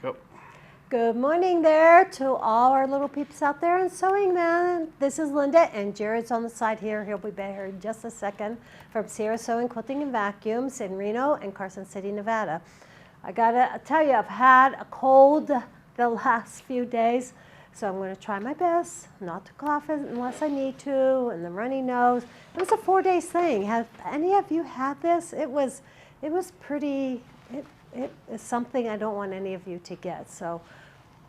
Go. Good morning there to all our little peeps out there in Sewing Land. This is Linda, and Jared's on the side here. He'll be back here in just a second from Sierra Sewing, Quilting, and Vacuums in Reno and Carson City, Nevada. I gotta tell you, I've had a cold the last few days, so I'm gonna try my best not to cough unless I need to, and the runny nose. It was a 4-day thing. Have any of you had this? It was pretty. It is something I don't want any of you to get. So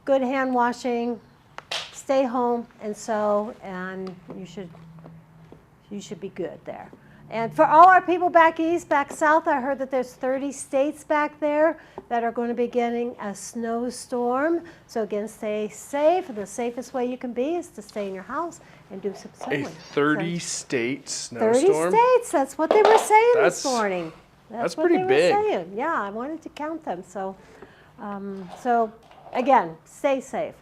good hand washing, stay home and sew, and you should be good there. And for all our people back east, back south, I heard that there's 30 states back there that are going to be getting a snowstorm. So again, stay safe. The safest way you can be is to stay in your house and do some sewing. A 30-state 30 snowstorm? states, that's what they were saying this morning. That's what pretty they big. Were saying. Yeah, I wanted to count them. So, so again, stay safe,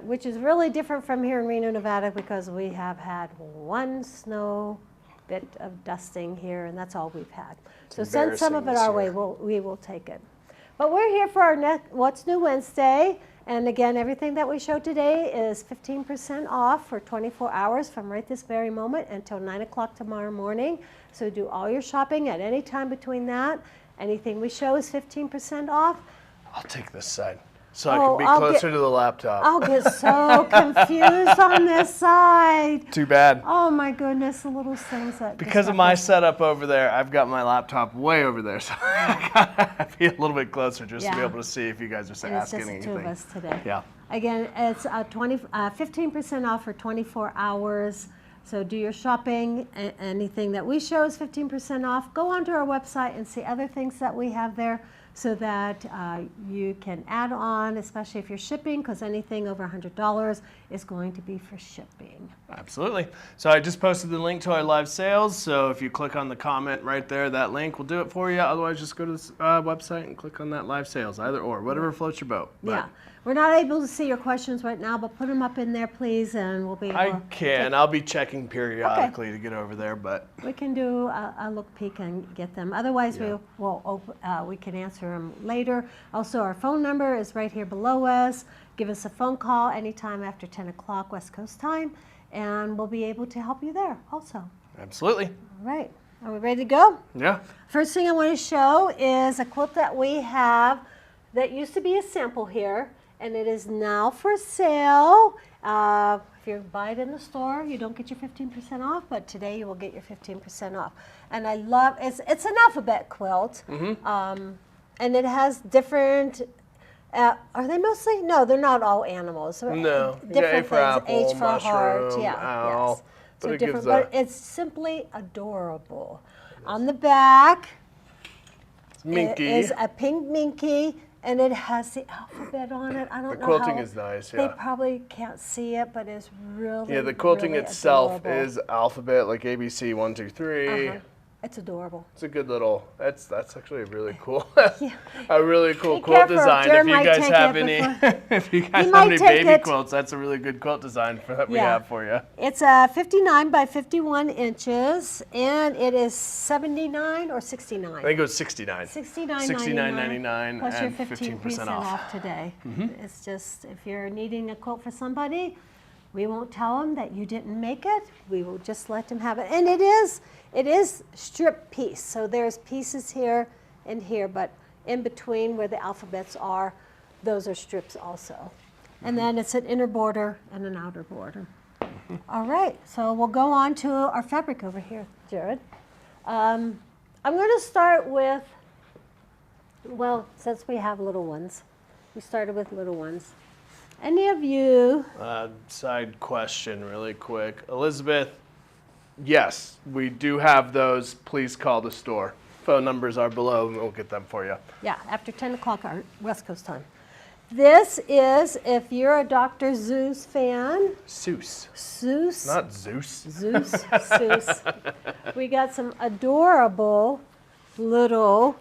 which is really different from here in Reno, Nevada, because we have had one snow bit of dusting here, and that's all we've had. So send some of it our way. We will take it. But we're here for our next What's New Wednesday. And again, everything that we showed today is 15% off for 24 hours from right this very moment until 9 o'clock tomorrow morning. So do all your shopping at any time between that. Anything we show is 15% off. I'll take this side so I can be closer to the laptop. I'll get so confused on this side. Too bad. Oh my goodness, the little things that. Because of my setup over there, I've got my laptop way over there, so I gotta be a little bit closer just to be able to see if you guys are asking anything. It's just the two of us today. Yeah. Again, it's 15% off for 24 hours. So do your shopping. Anything that we show is 15% off. Go onto our website and see other things that we have there so that you can add on, especially if you're shipping, because anything over $100 is going to be for shipping. Absolutely. So I just posted the link to our live sales. So if you click on the comment right there, that link will do it for you. Otherwise, just go to the website and click on that live sales, either or, whatever floats your boat. But yeah. We're not able to see your questions right now, but put them up in there, please, and we'll be able I can. I'll be checking periodically to get over there, but we can do a look peek and get them. Otherwise, we can answer them later. Also, our phone number is right here below us. Give us a phone call anytime after 10 o'clock West Coast time, and we'll be able to help you there also. Absolutely. All right. Are we ready to go? Yeah. First thing I want to show is a quilt that we have that used to be a sample here, and it is now for sale. If you buy it in the store, you don't get your 15% off, but today you will get your 15% off. And I love, it's an alphabet quilt, and it has different, are they mostly? No, they're not all animals. No, different A for things. apple, H for heart, mushroom, owl. yes. But So it different, gives but it's simply adorable. On the back, Minky. it is a pink Minky, and it has the alphabet on it. I don't know The quilting how, is nice, They yeah. probably can't see it, but it's really, Yeah, the quilting really itself adorable. is alphabet, like ABC 1, 2, 3. It's adorable. It's a good little. That's actually a really cool, Yeah. a really cool Be quilt careful, design. Jared If you might guys take have it any, before- if you guys might have any take baby it. quilts, that's a really good quilt design that we Yeah. have for you. It's 59 by 51 inches, and it is 79 or 69. I think it was 69. $69.99 plus your and 15% off today. It's just, if you're needing a quilt for somebody, we won't tell them that you didn't make it. We will just let them have it. And it is strip piece. So there's pieces here and here, but in between where the alphabets are, those are strips also. And then it's an inner border and an outer border. All right, so we'll go on to our fabric over here, Jared. I'm going to start with, well, since we have little ones, we started with little ones. Any of you? Side question, really quick, Elizabeth. Yes, we do have those. Please call the store. Phone numbers are below, and we'll get them for you. Yeah, after 10 o'clock our West Coast time. This is, if you're a Dr. Seuss fan. Seuss. Seuss. Not Zeus. Zeus. Seuss. We got some adorable little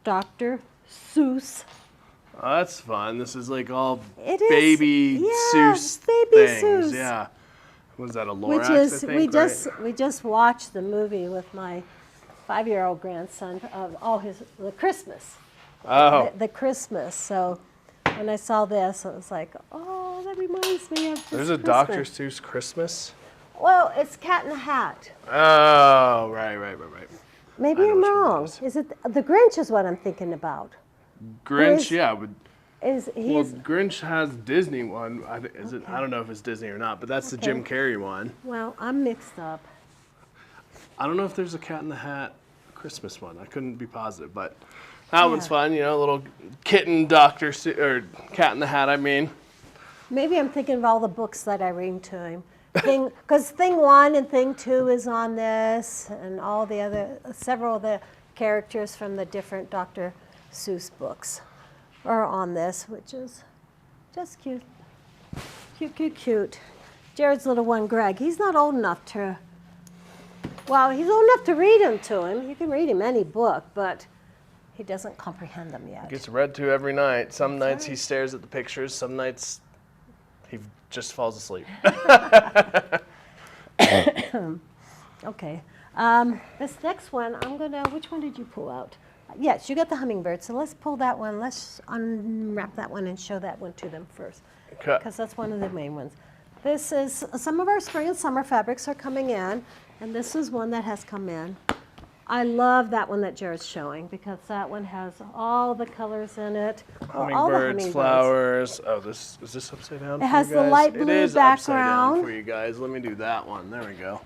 Dr. Seuss. Oh, that's fun. This is like all It is, baby yeah, Seuss baby things. Seuss. Yeah. Was that a Lorax, Which is, I think, we just watched the movie with my 5-year-old grandson of all the Christmas. Oh. The Christmas. So when I saw this, I was like, oh, that reminds me of this There's a Christmas. Dr. Seuss Christmas. Well, it's Cat in the Hat. Oh, right. Maybe I know I'm which one that wrong. Is it the Grinch? Is what I'm thinking about. Grinch, is- yeah. Well, Grinch has Disney one. I don't know if it's Disney or not, but that's the Jim Carrey one. Well, I'm mixed up. I don't know if there's a Cat in the Hat Christmas one. I couldn't be positive, but that one's fun. You know, little kitten or Cat in the Hat. I mean, Maybe I'm thinking of all the books that I read to him. Because Thing 1 and Thing 2 is on this, and all the other, several of the characters from the different Dr. Seuss books are on this, which is just cute. Cute. Jared's little one, Greg, he's not old enough to, well, he's old enough to read them to him. You can read him any book, but he doesn't comprehend them yet. gets read to every night. Some nights he stares at the pictures. Some nights he just falls asleep. Okay. This next one, which one did you pull out? Yes, you got the hummingbird. So let's pull that one. Let's unwrap that one and show that one to them first. Okay. Because that's one of the main ones. This is, some of our spring and summer fabrics are coming in, and this is one that has come in. I love that one that Jared's showing because that one has all the colors in it. All the Hummingbirds, flowers. Oh, is this upside down? It has the light blue It is upside background. down for you guys. Let me do that one. There we go.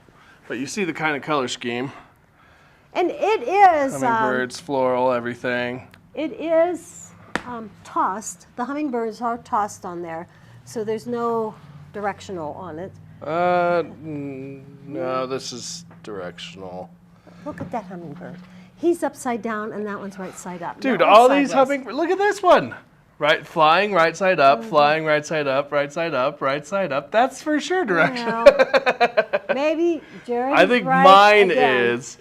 But you see the kind of color scheme. And it is, Hummingbirds, floral, everything. it is tossed. The hummingbirds are tossed on there, so there's no directional on it. No, this is directional. Look at that hummingbird. He's upside down and that one's right side up. Dude, That one's all these sideways. hummingbirds. Look at this one. Right, flying right side up, flying right side up, right side up, right side up. That's for sure directional. Well, maybe Jared I is think right mine again. is.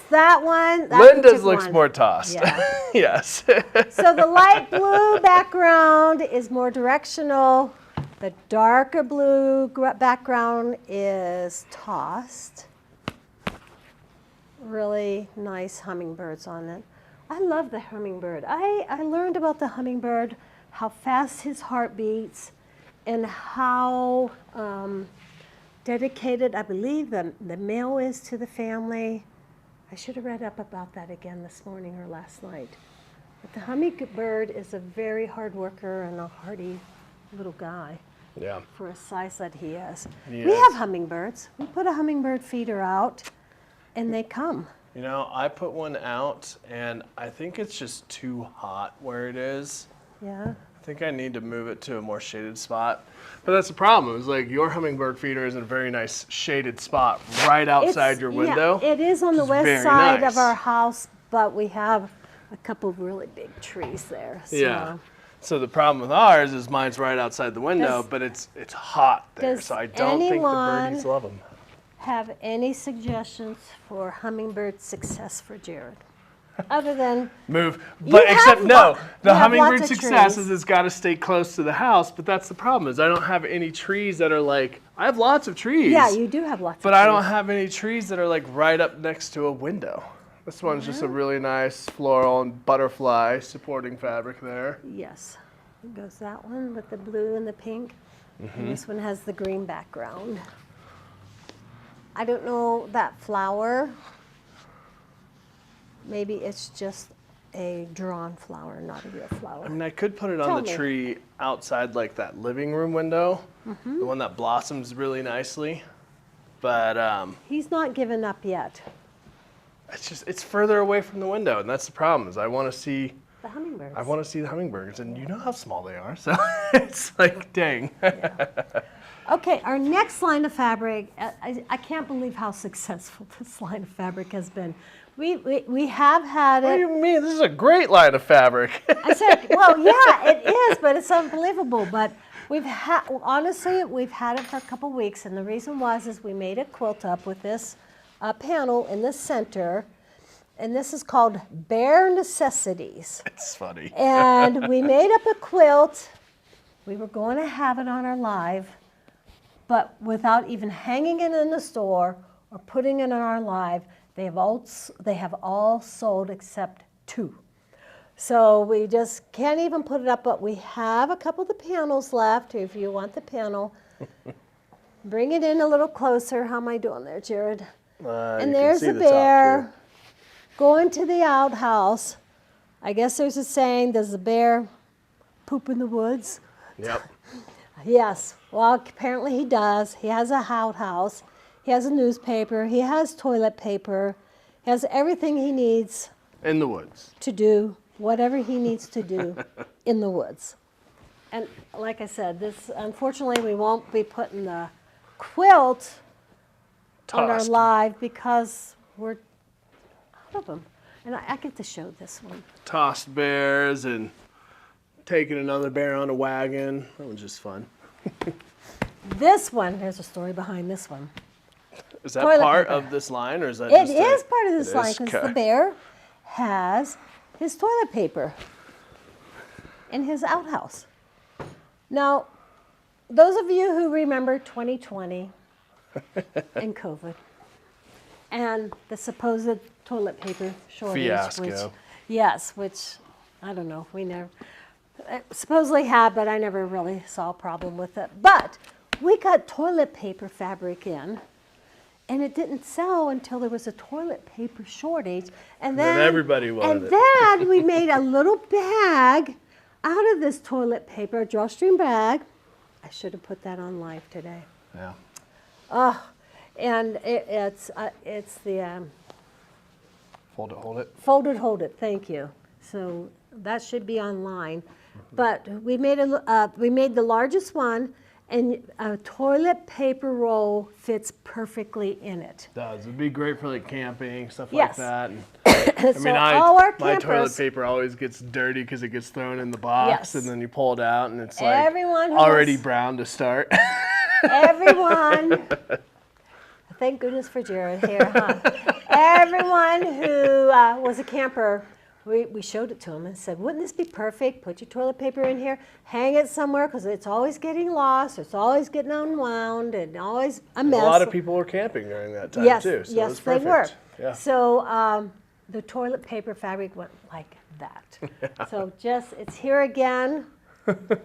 That one. That Linda's particular looks one. more tossed. Yeah. Yes. So the light blue background is more directional. The darker blue background is tossed. Really nice hummingbirds on it. I love the hummingbird. I learned about the hummingbird, how fast his heart beats, and how dedicated, I believe, the male is to the family. I should have read up about that again this morning or last night. But the hummingbird is a very hard worker and a hardy little guy Yeah. for a size that he is. He We is. have hummingbirds. We put a hummingbird feeder out, and they come. You know, I put one out, and I think it's just too hot where it is. Yeah. I think I need to move it to a more shaded spot. But that's the problem. It's like your hummingbird feeder is in a very nice shaded spot right outside your window. Yeah, it is on the which is west very side nice. of our house, but we have a couple of really big trees there. So. Yeah. So the problem with ours is mine's right outside the window, Does- but it's hot there. does So I don't think the anyone- birdies love them. Have any suggestions for hummingbird success for Jared? Other than Move. But have except no, lo- the you have hummingbird lots of success trees. is it's got to stay close to the house. But that's the problem is I don't have any trees that are like I have lots of trees. yeah, you do have lots But of I trees. don't have any trees that are like right up next to a window. This one's just a really nice floral and butterfly supporting fabric there. Yes. It goes that one with the blue and the pink. Mm-hmm. And this one has the green background. I don't know that flower. Maybe it's just a drawn flower, not a real flower. I mean, I could put it on Tell the me. tree outside like that living room window, Mm-hmm. the one that blossoms really nicely. But He's not given up yet. it's further away from the window, and that's the problem. Is I want to see The hummingbirds. the hummingbirds, and you know how small they are, so it's like dang. Okay, our next line of fabric, I can't believe how successful this line of fabric has been. We have had What do it. you mean? This is a great line of fabric. I said, well, yeah, it is, but it's unbelievable. But honestly, we've had it for a couple weeks, and the reason is we made a quilt up with this panel in the center, and this is called Bare Necessities. It's funny. And we made up a quilt. We were going to have it on our live, but without even hanging it in the store or putting it on our live, they have all sold except 2. So we just can't even put it up, but we have a couple of the panels left. If you want the panel, bring it in a little closer. How am I doing there, Jared? And there's a bear going to the outhouse. I guess there's a saying, does the bear poop in the woods? Yep. Yes. Well, apparently he does. He has a outhouse. He has a newspaper. He has toilet paper. He has everything he needs In the woods. to do whatever he needs to do in the woods. And like I said, this, unfortunately, we won't be putting the quilt on our Tossed. live because we're out of them. And I get to show this one. Tossed bears and taking another bear on a wagon. That was just fun. This one, there's a story behind this one. Is that Toilet part paper. of this line, or is that It just is part of It this line is? because Okay. the bear has his toilet paper in his outhouse. Now, those of you who remember 2020 and COVID and the supposed toilet paper shortage, Fiasco. which I don't know, we never supposedly had, but I never really saw a problem with it. But we got toilet paper fabric in, and it didn't sell until there was a toilet paper shortage. And Then everybody wanted it. And then we made a little bag out of this toilet paper, a drawstring bag. I should have put that on live today. Yeah. And it's the Hold it. folded hold it. Thank you. So that should be online. But we made the largest one, and a toilet paper roll fits perfectly in it. Does. It'd be great for like camping, stuff Yes. like that. And, So all our my toilet campers, paper always gets dirty because it gets thrown in the box, Yes. and then you pull it out, and it's like everyone who already was- brown to start. everyone, thank goodness for Jared here, huh? Everyone who was a camper, we showed it to him and said, wouldn't this be perfect? Put your toilet paper in here, hang it somewhere because it's always getting lost, it's always getting unwound, and always a mess. A lot of people were camping during that time Yes, too. So it yes, was they perfect. were. Yeah. So the toilet paper fabric went like that. So just, it's here again.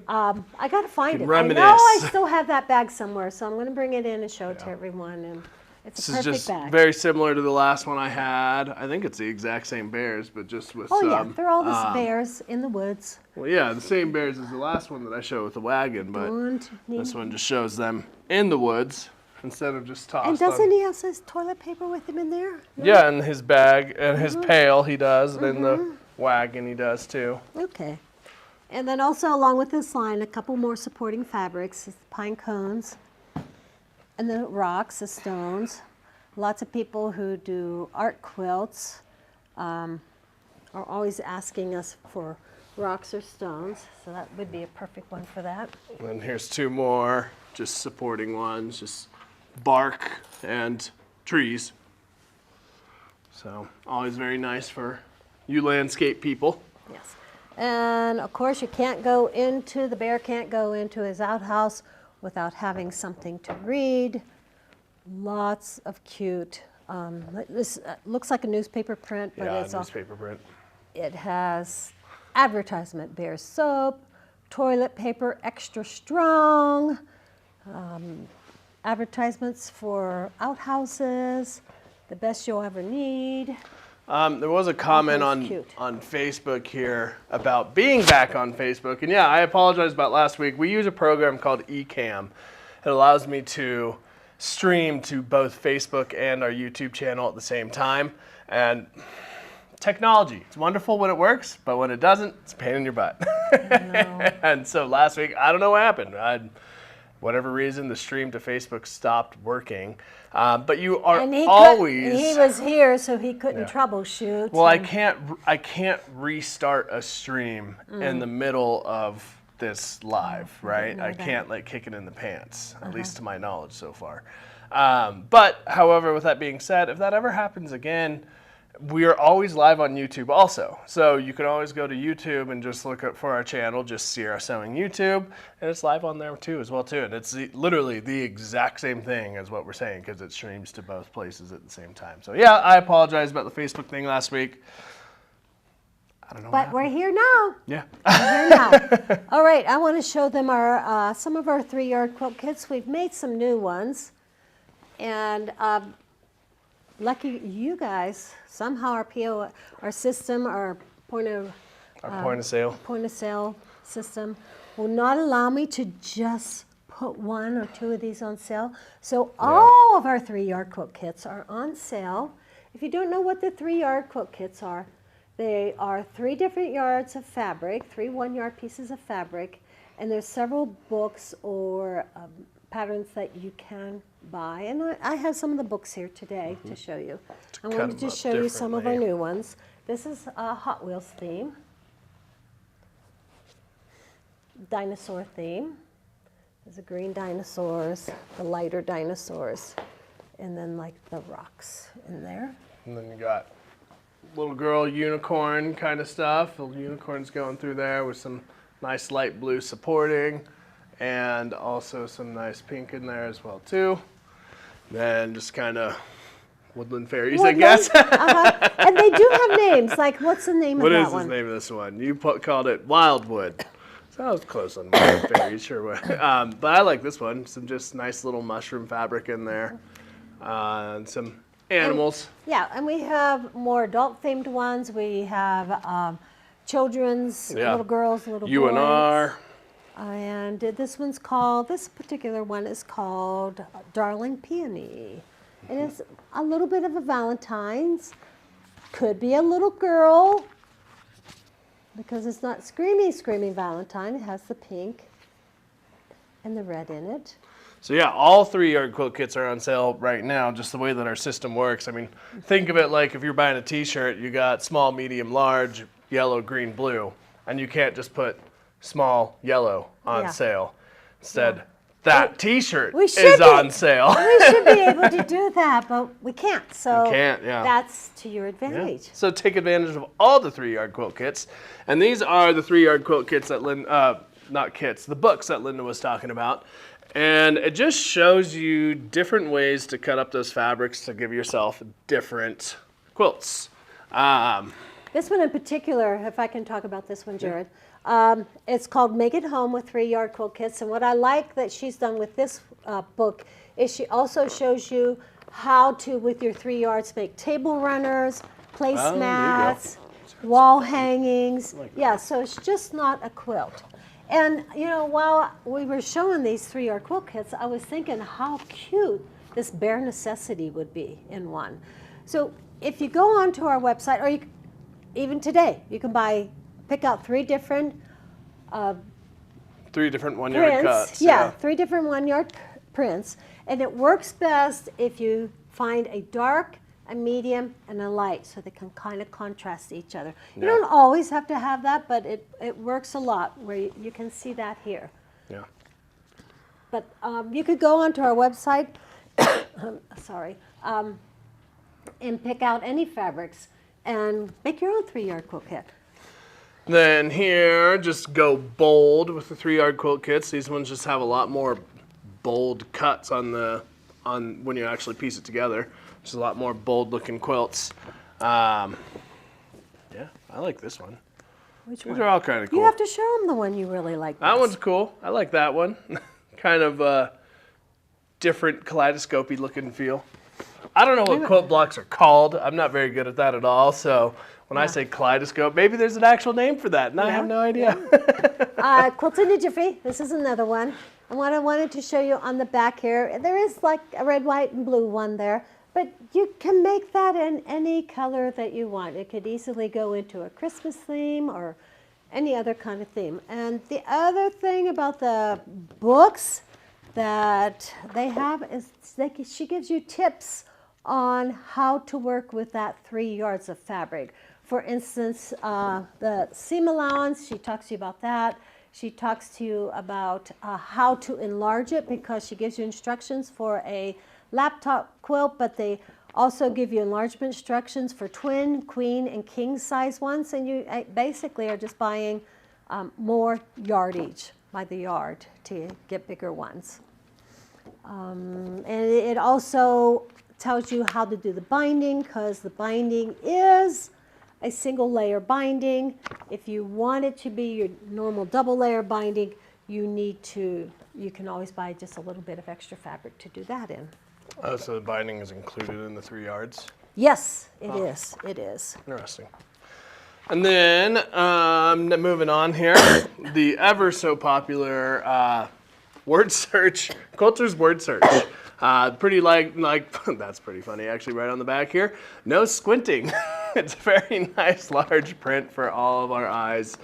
I got to find Can it. I know reminisce. I still have that bag somewhere, so I'm going to bring it in and show it to everyone. And it's This a is perfect just bag. very similar to the last one I had. I think it's the exact same bears, but just with Oh some. yeah, they're all the bears in the woods. Well, yeah, the same bears as the last one that I showed with the wagon, but this one just shows them in the woods instead of just tossed. And doesn't he have his toilet paper with him in there? Yeah, in his bag and his Mm-hmm. pail he does, and in the wagon he does too. Okay. And then also along with this line, a couple more supporting fabrics, is the pine cones and the rocks, the stones. Lots of people who do art quilts are always asking us for rocks or stones, so that would be a perfect one for that. And here's two more, just supporting ones, just bark and trees. So always very nice for you landscape people. Yes. And of course, the bear can't go into his outhouse without having something to read. Lots of cute, this looks like a newspaper print, but Yeah, it's all, newspaper print. it has advertisement, bear soap, toilet paper extra strong, advertisements for outhouses, the best you'll ever need. There was a comment Almost cute. on Facebook here about being back on Facebook. And yeah, I apologize about last week. We use a program called Ecamm. It allows me to stream to both Facebook and our YouTube channel at the same time. And technology, it's wonderful when it works, but when it doesn't, it's a pain in your butt. And so last week, I don't know what happened. Whatever reason, the stream to Facebook stopped working. But you are And he was here, so he couldn't troubleshoot. Well, I and- can't restart a stream in the middle of this live, right? I can't like kick it in the pants, at least to my knowledge so far. But however, with that being said, if that ever happens again, we are always live on YouTube also. So you can always go to YouTube and just look up for our channel, just Sierra Sewing YouTube, and it's live on there too as well too. And it's literally the exact same thing as what we're saying because it streams to both places at the same time. So yeah, I apologize about the Facebook thing last week. I I don't know. But we're here now. Yeah. Here now. All right, I want to show them our some of our 3-yard quilt kits. We've made some new ones, and lucky you guys, somehow our system, our point of sale system will not allow me to just put 1 or 2 of these on sale. So all of our 3-yard quilt kits are on sale. If you don't know what the 3-yard quilt kits are, they are 3 different yards of fabric, 3 1-yard pieces of fabric, and there's several books or patterns that you can buy. And I have some of the books here today to show you. I wanted to show you some of our new ones. This is a Hot Wheels theme, dinosaur theme. There's the green dinosaurs, the lighter dinosaurs, and then like the rocks in there. And then you got little girl unicorn kind of stuff. The unicorn's going through there with some nice light blue supporting, and also some nice pink in there as well too. Then just kind of woodland fairies, I guess. And they do have names. Like, what's the name of that one? What is the name of this one? You called it Wildwood. Sounds close on woodland fairies, sure. But I like this one. Some just nice little mushroom fabric in there, and some animals. And we have more adult-themed ones. We have children's, little girls, little boys. UNR. And this particular one is called Darling Peony. And it's a little bit of a Valentine's. Could be a little girl, because it's not screaming Valentine. It has the pink and the red in it. So yeah, all 3-yard quilt kits are on sale right now, just the way that our system works. I mean, think of it like if you're buying a t-shirt, you got small, medium, large, yellow, green, blue, and you can't just put small, yellow on sale. Instead, that t-shirt is on sale. We should be able to do that, but we can't. So that's to your advantage. Yeah. So take advantage of all the 3-yard quilt kits. And these are the 3-yard quilt kits that the books that Linda was talking about. And it just shows you different ways to cut up those fabrics to give yourself different quilts. This one in particular, if I can talk about this one, Jared, it's called Make It Home with 3-yard quilt kits. And what I like that she's done with this book is she also shows you how to, with your 3 yards, make table runners, placemats, wall hangings. So it's just not a quilt. And, you know, while we were showing these 3-yard quilt kits, I was thinking how cute this bare necessity would be in one. So if you go onto our website, or even today, you can pick out 3 different 3 different 1-yard cuts. 3 different 1-yard prints. And it works best if you find a dark, a medium, and a light, so they can kind of contrast each other. You don't always have to have that, but it works a lot, where you can see that here. Yeah. But you could go onto our website, and pick out any fabrics and make your own 3-yard quilt kit. Then here, just go bold with the 3-yard quilt kits. These ones just have a lot more bold cuts on when you actually piece it together. Just a lot more bold looking quilts. I like this one. Which one? These are all kind of cool. You have to show them the one you really like. That one's cool. I like that one. Kind of different kaleidoscopy looking feel. I don't know what quilt blocks are called. I'm not very good at that at all. So when I say kaleidoscope, maybe there's an actual name for that, and I have no idea. Quilts in a Jiffy. This is another one. And what I wanted to show you on the back here, there is like a red, white, and blue one there. But you can make that in any color that you want. It could easily go into a Christmas theme or any other kind of theme. And the other thing about the books that they have is she gives you tips on how to work with that 3 yards of fabric. For instance, the seam allowance, she talks to you about that. She talks to you about how to enlarge it, because she gives you instructions for a laptop quilt, but they also give you enlargement instructions for twin, queen, and king size ones. And you basically are just buying more yardage by the yard to get bigger ones. And it also tells you how to do the binding, because the binding is a single layer binding. If you want it to be your normal double layer binding, you can always buy just a little bit of extra fabric to do that in. Oh, so the binding is included in the 3 yards? Yes, it is. It is. Interesting. And then, moving on here, the ever so popular word search, Quilter's word search. Pretty like that's pretty funny actually, right on the back here. No squinting. It's a very nice large print for all of our eyes.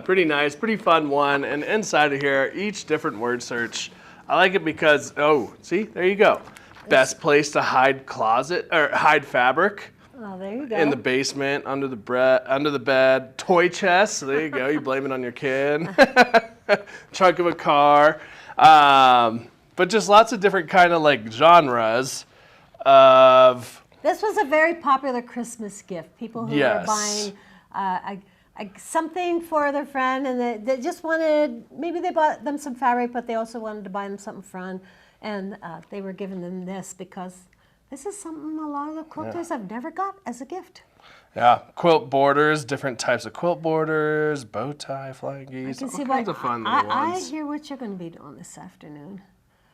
Pretty nice, pretty fun one. And inside of here, each different word search. I like it because, oh, see, there you go. Best place to hide fabric. Oh, there you go. In the basement, under the bed, toy chest. So there you go. You blame it on your kid. Trunk of a car. But just lots of different kind of like genres of. This was a very popular Christmas gift. People who were buying something for their friend, and they just wanted, maybe they bought them some fabric, but they also wanted to buy them something fun. And they were giving them this because this is something a lot of the quilters have never got as a gift. Yeah, quilt borders, different types of quilt borders, bow tie, flying geese, all kinds of fun little ones. I hear what you're going to be doing this afternoon.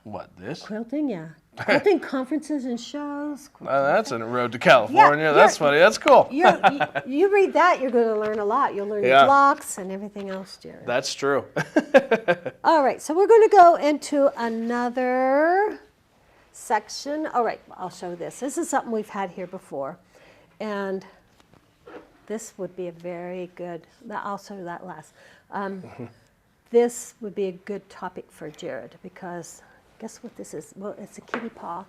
What, this? Quilting, yeah. Quilting conferences and shows. That's a road to California. Yeah, that's funny. That's cool. You read that, you're going to learn a lot. You'll learn the blocks and everything else, Jared. That's true. All right, so we're going to go into another section. All right, I'll show this. This is something we've had here before. And this would be a very good, I'll show you that last. This would be a good topic for Jared because guess what this is? Well, it's a kitty paw.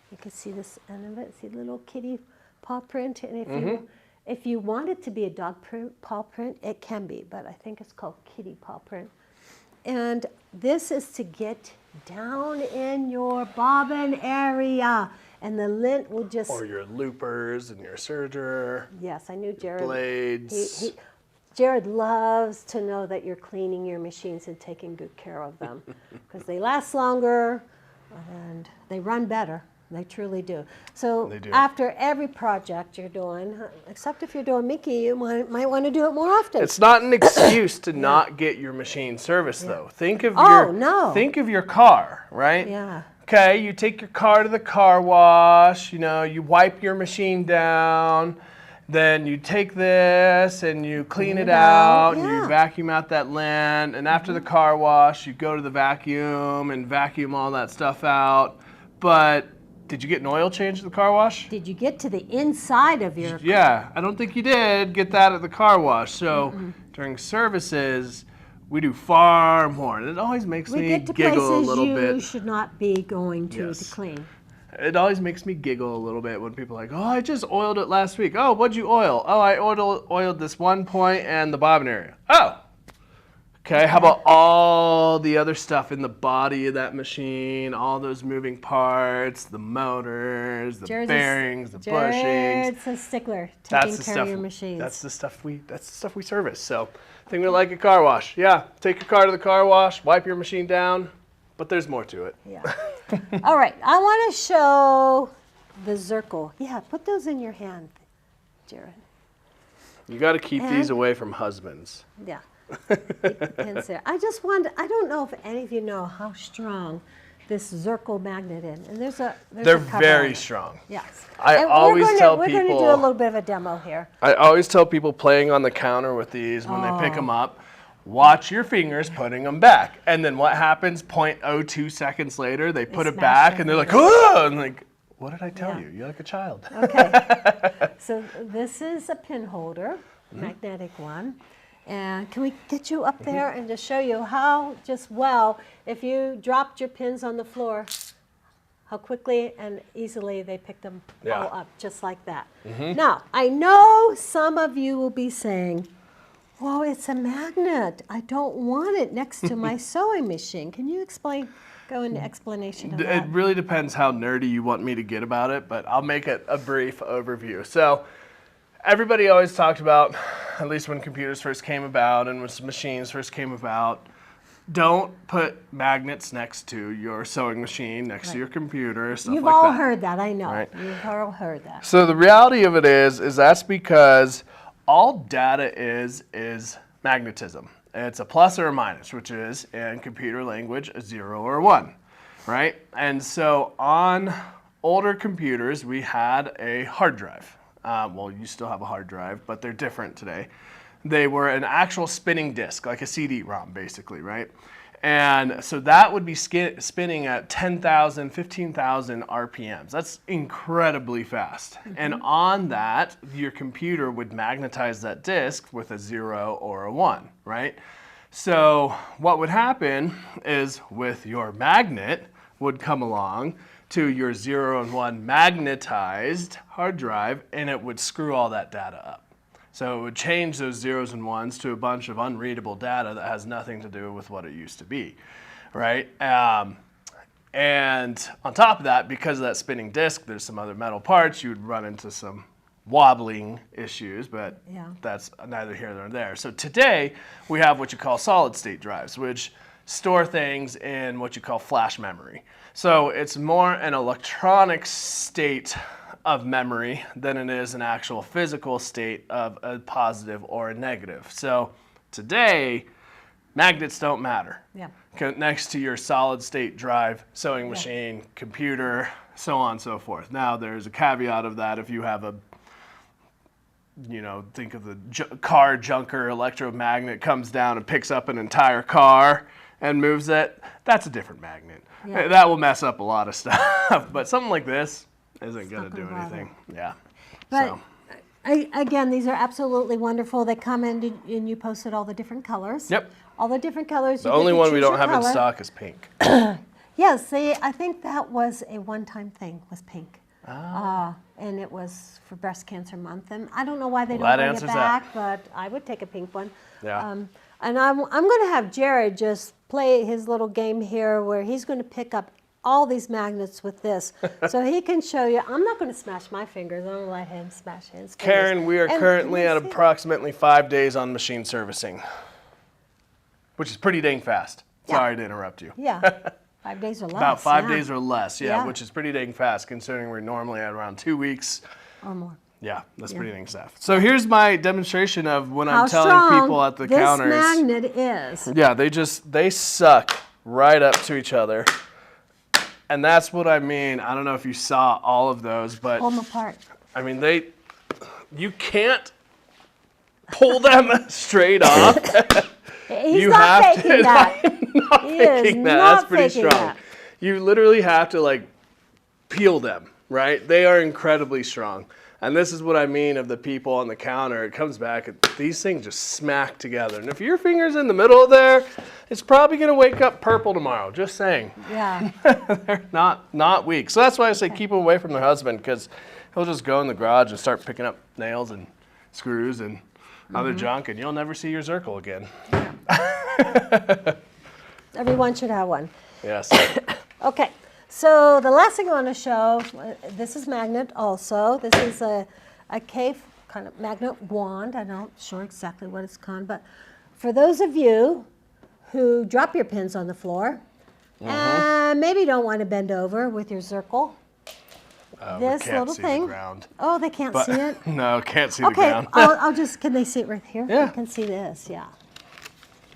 You can see this end of it. See the little kitty paw print? And if you want it to be a dog paw print, it can be, but I think it's called kitty paw print. And this is to get down in your bobbin area. And the lint will just... Or your loopers and your serger. Yes, I knew Jared. Blades. Jared loves to know that you're cleaning your machines and taking good care of them because they last longer and they run better. They truly do. So after every project you're doing, except if you're doing Mickey, you might want to do it more often. It's not an excuse to not get your machine serviced, though. Think of think of your car, right? Yeah. Okay, you take your car to the car wash. You wipe your machine down. Then you take this and you clean it out and you vacuum out that lint. And after the car wash, you go to the vacuum and vacuum all that stuff out. But did you get an oil change at the car wash? Did you get to the inside of your car? Yeah, I don't think you did get that at the car wash. So during services, we do far more. And it always makes me giggle a little bit. We get to places you should not be going to clean. It always makes me giggle a little bit when people are like, oh, I just oiled it last week. Oh, what'd you oil? Oh, I oiled this one point and the bobbin area. Oh, okay. How about all the other stuff in the body of that machine, all those moving parts, the motors, the bearings, the bushings. Jared's a stickler, taking care of your machines. That's the stuff we service. So think of it like a car wash. Yeah, take your car to the car wash, wipe your machine down, but there's more to it. Yeah. All right, I want to show the Zirkle. Yeah, put those in your hand, Jared. You got to keep these away from husbands. Yeah, keep the pins there. I don't know if any of you know how strong this Zirkle magnet is. And they're very strong. Yes. I always tell people. We're going to do a little bit of a demo here. I always tell people playing on the counter with these when they pick them up, watch your fingers putting them back. And then what happens 0.02 seconds later, they put it back and they're like, oh, and like, what did I tell you? You're like a child. Okay. So this is a pin holder, magnetic one. And can we get you up there and just show you how if you dropped your pins on the floor, how quickly and easily they pick them all up, just like that. Now, I know some of you will be saying, well, it's a magnet. I don't want it next to my sewing machine. Can you go into explanation of that? It really depends how nerdy you want me to get about it, but I'll make it a brief overview. So everybody always talked about, at least when computers first came about and when machines first came about, don't put magnets next to your sewing machine, next to your computer, stuff You've like that. all heard that, I know. Right. You've all heard that. So the reality of it is that's because all data is magnetism. It's a plus or a minus, which is, in computer language, a 0 or a 1, right? And so on older computers, we had a hard drive. Well, you still have a hard drive, but they're different today. They were an actual spinning disk, like a CD-ROM, basically, right? And so that would be spinning at 10,000, 15,000 RPMs. That's incredibly fast. And on that, your computer would magnetize that disk with a 0 or a 1, right? So what would happen is with your magnet would come along to your 0 and 1 magnetized hard drive, and it would screw all that data up. So it would change those zeros and ones to a bunch of unreadable data that has nothing to do with what it used to be, right? And on top of that, because of that spinning disk, there's some other metal parts, you would run into some wobbling issues, but that's neither here nor there. So today, we have what you call solid state drives, which store things in what you call flash memory. So it's more an electronic state of memory than it is an actual physical state of a positive or a negative. So today, magnets don't matter. Yeah. Next to your solid state drive, sewing machine, computer, so on and so forth. Now there's a caveat of that. If you have a, think of the car junker electromagnet comes down and picks up an entire car and moves it, that's a different magnet. Yeah. That will mess up a lot of stuff. But something like this isn't going to do anything. Yeah. But again, these are absolutely wonderful. They come in and you posted all the different colors. Yep. All the different colors. The only one we don't have in stock is pink. Yes, see, I think that was a one-time thing, was pink. Oh. And it was for Breast Cancer Month. And I don't know why they Well, don't that bring it answers back, but I would take a pink one. Yeah. And I'm going to have Jared just play his little game here where he's going to pick up all these magnets with this so he can show you. I'm not going to smash my fingers. I'm going to let him smash his fingers. Karen, we are currently at approximately 5 days on machine servicing, which is pretty dang fast. Yeah. Sorry to interrupt you. Yeah, 5 days or less. About 5 yeah. days or less, Yeah. which is pretty dang fast considering we're normally at around 2 weeks. Or more. Yeah, that's pretty dang fast. So here's my demonstration of when How I'm telling strong people at the counters. this magnet is. Yeah, they suck right up to each other. And that's what I mean. I don't know if you saw all of those, but Pull them apart. I mean, you can't pull them straight off. He's not faking that. Not He faking is that. not That's pretty faking strong. that. You literally have to peel them, right? They are incredibly strong. And this is what I mean of the people on the counter. It comes back, these things just smack together. And if your finger's in the middle of there, it's probably going to wake up purple tomorrow. Just saying. Yeah. They're not weak. So that's why I say keep them away from their husband, because he'll just go in the garage and start picking up nails and screws and other junk, and you'll never see your Zirkle again. Everyone should have one. Yes. Okay. So the last thing I want to show, this is magnet also. This is a cave kind of magnet wand. I'm not sure exactly what it's called, but for those of you who drop your pins on the floor and maybe don't want to bend over with your Zirkle, this we can't little see thing. The ground. Oh, they can't see it? No, can't see the Okay, ground. I'll just, can they see it right here? Yeah. You can see this, yeah.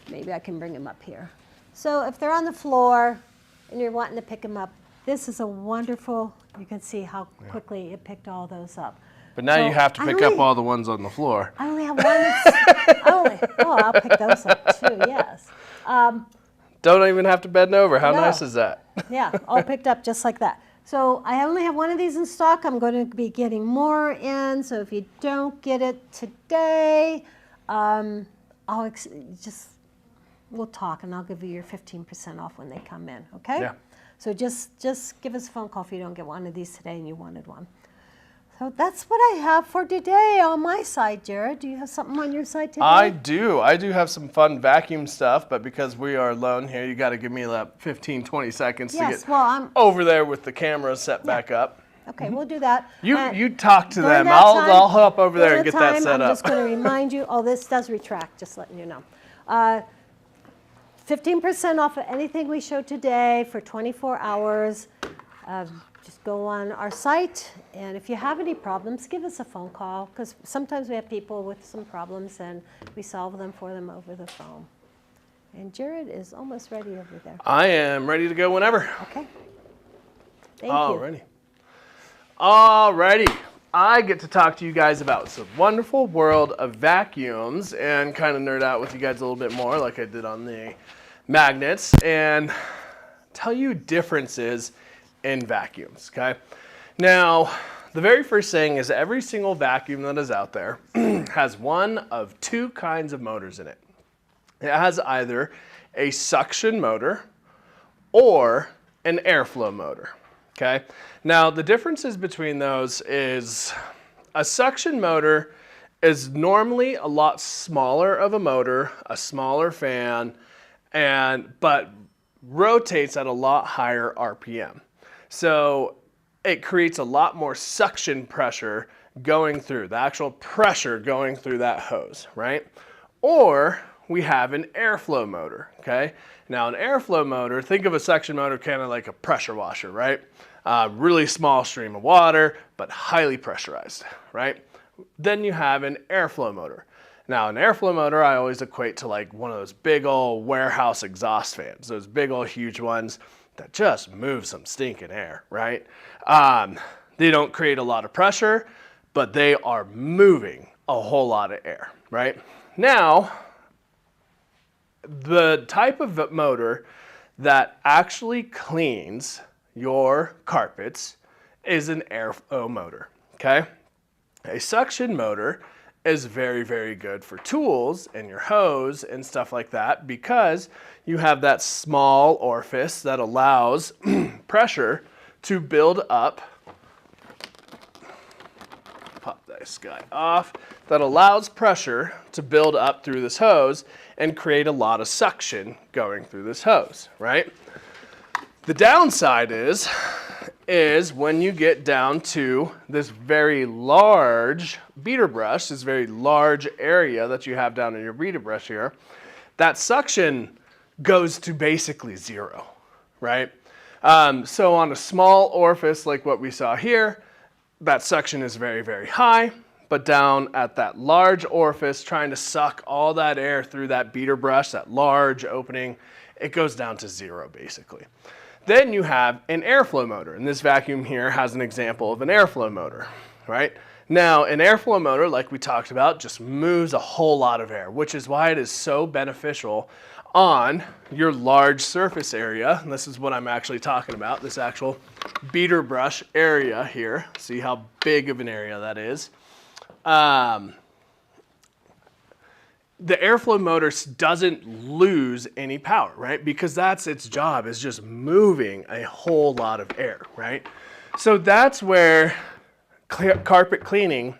Maybe I can bring them up here. So if they're on the floor and you're wanting to pick them up, this is a wonderful, you can see how quickly it picked all those up. But now So you have to pick up all the ones on the floor. I only have one. I'll pick those up too, yes. Don't even have to bend over. How No. nice is that? Yeah, all picked up just like that. So I only have one of these in stock. I'm going to be getting more in. So if you don't get it today, we'll talk and I'll give you your 15% off when they come in. Okay? Yeah. So just give us a phone call if you don't get one of these today and you wanted one. So that's what I have for today on my side, Jared. Do you have something on your side today? I do have some fun vacuum stuff, but because we are alone here, you got to give me that 15, 20 seconds to Yes, get well, I'm over there with the camera set back up. okay. We'll do that. You talk to During them. that time- I'll hop over there during and get the that time, set I'm up. just going to remind you. Oh, this does retract. Just letting you know. 15% off of anything we showed today for 24 hours. just go on our site, and if you have any problems, give us a phone call, because sometimes we have people with some problems and we solve them for them over the phone. And Jared is almost ready over there. I am ready to go whenever. Okay. Thank you. Alrighty. Alrighty. I get to talk to you guys about some wonderful world of vacuums and kind of nerd out with you guys a little bit more like I did on the magnets and tell you differences in vacuums, okay? Now, the very first thing is every single vacuum that is out there has one of two kinds of motors in it. It has either a suction motor or an airflow motor, okay? Now, the differences between those is a suction motor is normally a lot smaller of a motor, a smaller fan, but rotates at a lot higher RPM. So it creates a lot more suction pressure going through, the actual pressure going through that hose, right? Or we have an airflow motor, okay? Now an airflow motor, think of a suction motor kind of like a pressure washer, right? Really small stream of water, but highly pressurized, right? Then you have an airflow motor. Now an airflow motor I always equate to like one of those big old warehouse exhaust fans, those big old huge ones that just move some stinking air, right? They don't create a lot of pressure, but they are moving a whole lot of air, right? Now, the type of motor that actually cleans your carpets is an airflow motor, okay? A suction motor is very, very good for tools and your hose and stuff like that because you have that small orifice that allows pressure to build up. Pop this guy off. That allows pressure to build up through this hose and create a lot of suction going through this hose, right? The downside is when you get down to this very large beater brush, this very large area that you have down in your beater brush here, that suction goes to basically zero, right? So on a small orifice like what we saw here, that suction is very, very high, but down at that large orifice trying to suck all that air through that beater brush, that large opening, it goes down to zero basically. Then you have an airflow motor, and this vacuum here has an example of an airflow motor, right? Now, an airflow motor, like we talked about, just moves a whole lot of air, which is why it is so beneficial on your large surface area. And this is what I'm actually talking about, this actual beater brush area here. See how big of an area that is. The airflow motor doesn't lose any power, right? Because that's its job, is just moving a whole lot of air, right? So that's where carpet cleaning,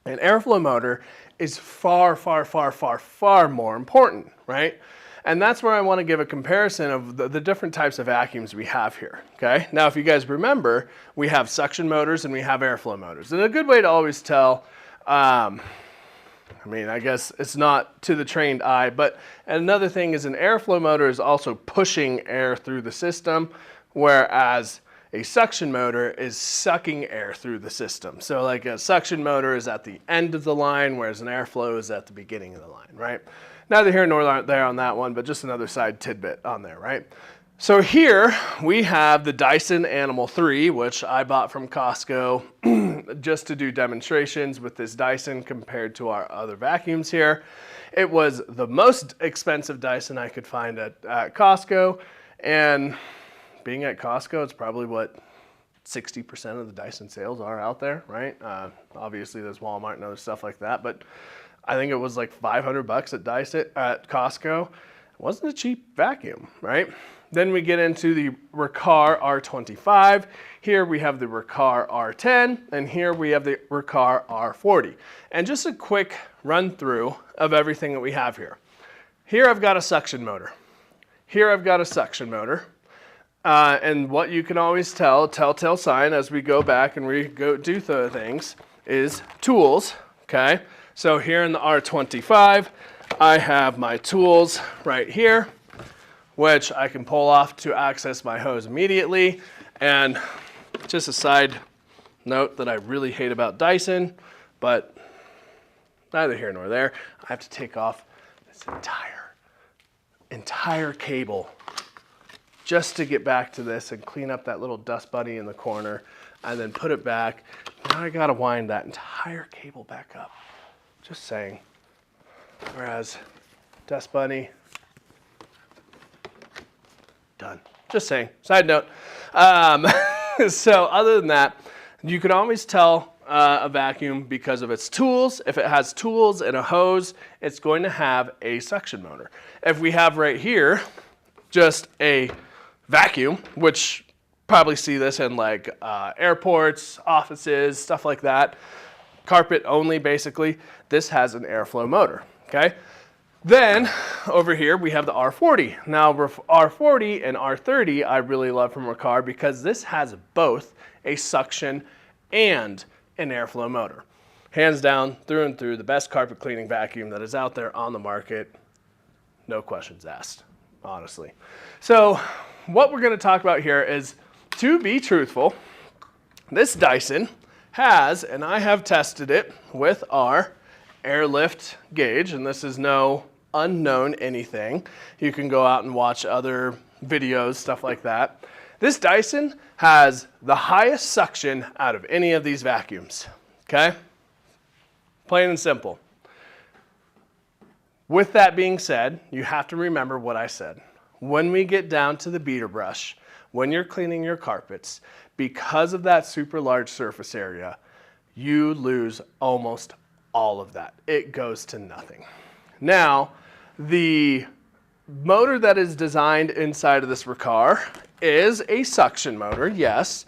an airflow motor is far, far, far, far, far more important, right? And that's where I want to give a comparison of the different types of vacuums we have here, okay? Now, if you guys remember, we have suction motors and we have airflow motors. And a good way to always tell, I guess it's not to the trained eye, but another thing is an airflow motor is also pushing air through the system, whereas a suction motor is sucking air through the system. So like a suction motor is at the end of the line, whereas an airflow is at the beginning of the line, right? Neither here nor there on that one, but just another side tidbit on there, right? So here we have the Dyson Animal 3, which I bought from Costco just to do demonstrations with this Dyson compared to our other vacuums here. It was the most expensive Dyson I could find at Costco, and being at Costco, it's probably what 60% of the Dyson sales are out there, right? Obviously there's Walmart and other stuff like that, but I think it was like $500 at Costco. It wasn't a cheap vacuum, right? Then we get into the Riccar R25. Here we have the Riccar R10, and here we have the Riccar R40. And just a quick run through of everything that we have here. Here I've got a suction motor. Here I've got a suction motor. And what you can always telltale sign as we go back and we go do things is tools, okay? So here in the R25, I have my tools right here, which I can pull off to access my hose immediately. And just a side note that I really hate about Dyson, but neither here nor there. I have to take off this entire cable just to get back to this and clean up that little dust bunny in the corner and then put it back. Now I gotta wind that entire cable back up. Just saying. Whereas dust bunny, done. Just saying. Side note. So other than that, you can always tell a vacuum because of its tools. If it has tools and a hose, it's going to have a suction motor. If we have right here just a vacuum, which probably see this in like airports, offices, stuff like that, carpet only basically, this has an airflow motor, okay? Then over here we have the R40. Now R40 and R30 I really love from Riccar because this has both a suction and an airflow motor. Hands down, through and through, the best carpet cleaning vacuum that is out there on the market. No questions asked, honestly. So what we're going to talk about here is, to be truthful, this Dyson has, and I have tested it with our airlift gauge, and this is no unknown anything. You can go out and watch other videos, stuff like that. This Dyson has the highest suction out of any of these vacuums, okay? Plain and simple. With that being said, you have to remember what I said. When we get down to the beater brush, when you're cleaning your carpets, because of that super large surface area, you lose almost all of that. It goes to nothing. Now, the motor that is designed inside of this Riccar is a suction motor, yes,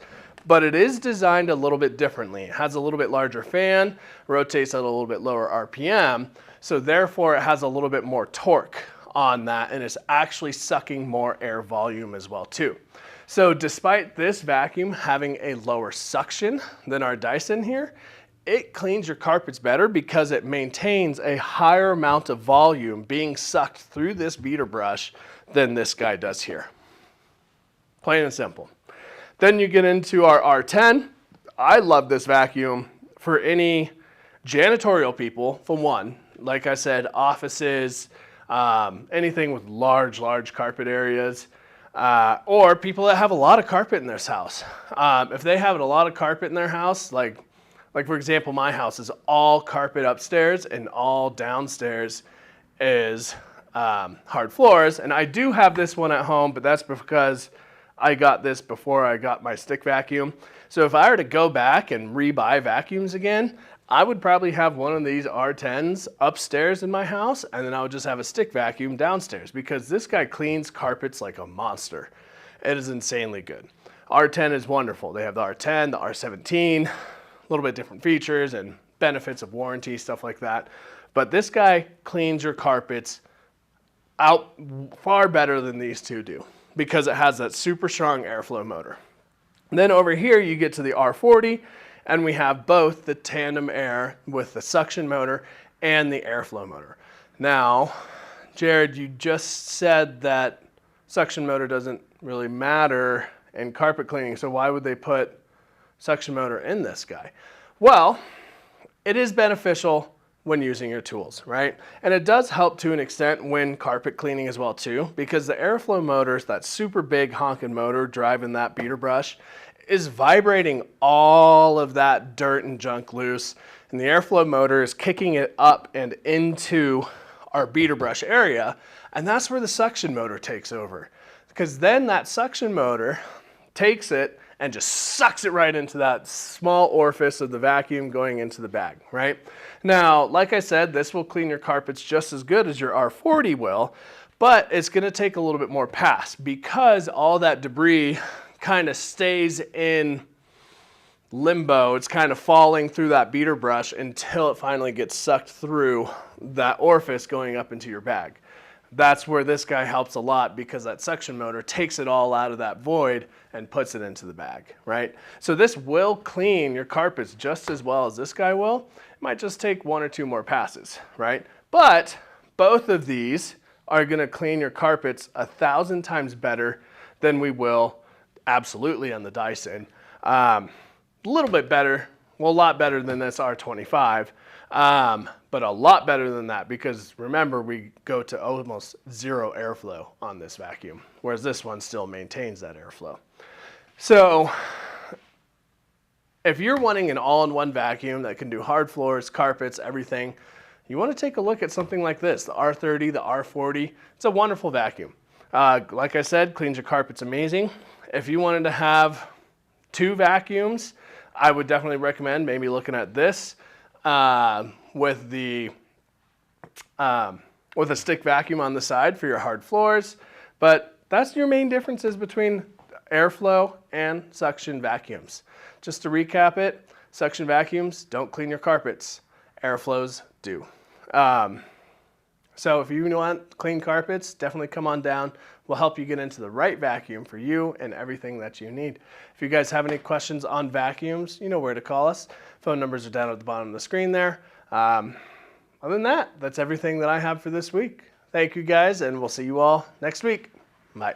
but it is designed a little bit differently. It has a little bit larger fan, rotates at a little bit lower RPM, so therefore it has a little bit more torque on that, and it's actually sucking more air volume as well too. So despite this vacuum having a lower suction than our Dyson here, it cleans your carpets better because it maintains a higher amount of volume being sucked through this beater brush than this guy does here. Plain and simple. Then you get into our R10. I love this vacuum for any janitorial people, for one. Like I said, offices, anything with large carpet areas, or people that have a lot of carpet in their house. If they have a lot of carpet in their house, like for example, my house is all carpet upstairs and all downstairs is hard floors. And I do have this one at home, but that's because I got this before I got my stick vacuum. So if I were to go back and rebuy vacuums again, I would probably have one of these R10s upstairs in my house, and then I would just have a stick vacuum downstairs because this guy cleans carpets like a monster. It is insanely good. R10 is wonderful. They have the R10, the R17, a little bit different features and benefits of warranty, stuff like that. But this guy cleans your carpets out far better than these two do because it has that super strong airflow motor. And then over here you get to the R40, and we have both the tandem air with the suction motor and the airflow motor. Now, Jared, you just said that suction motor doesn't really matter in carpet cleaning, so why would they put suction motor in this guy? Well, it is beneficial when using your tools, right? And it does help to an extent when carpet cleaning as well too, because the airflow motor, that super big honking motor driving that beater brush, is vibrating all of that dirt and junk loose, and the airflow motor is kicking it up and into our beater brush area, and that's where the suction motor takes over. Because then that suction motor takes it and just sucks it right into that small orifice of the vacuum going into the bag, right? Now, like I said, this will clean your carpets just as good as your R40 will, but it's gonna take a little bit more pass because all that debris kind of stays in limbo. It's kind of falling through that beater brush until it finally gets sucked through that orifice going up into your bag. That's where this guy helps a lot because that suction motor takes it all out of that void and puts it into the bag, right? So this will clean your carpets just as well as this guy will. It might just take one or two more passes, right? But both of these are gonna clean your carpets 1,000 times better than we will absolutely on the Dyson. A little bit better, well, a lot better than this R25, but a lot better than that because remember, we go to almost zero airflow on this vacuum, whereas this one still maintains that airflow. So if you're wanting an all-in-one vacuum that can do hard floors, carpets, everything, you want to take a look at something like this, the R30, the R40. It's a wonderful vacuum. Like I said, cleans your carpets amazing. If you wanted to have 2 vacuums, I would definitely recommend maybe looking at this with a stick vacuum on the side for your hard floors. But that's your main differences between airflow and suction vacuums. Just to recap it, suction vacuums don't clean your carpets. Airflows do. So if you want clean carpets, definitely come on down. We'll help you get into the right vacuum for you and everything that you need. If you guys have any questions on vacuums, you know where to call us. Phone numbers are down at the bottom of the screen there. Other than that, that's everything that I have for this week. Thank you guys, and we'll see you all next week. Bye.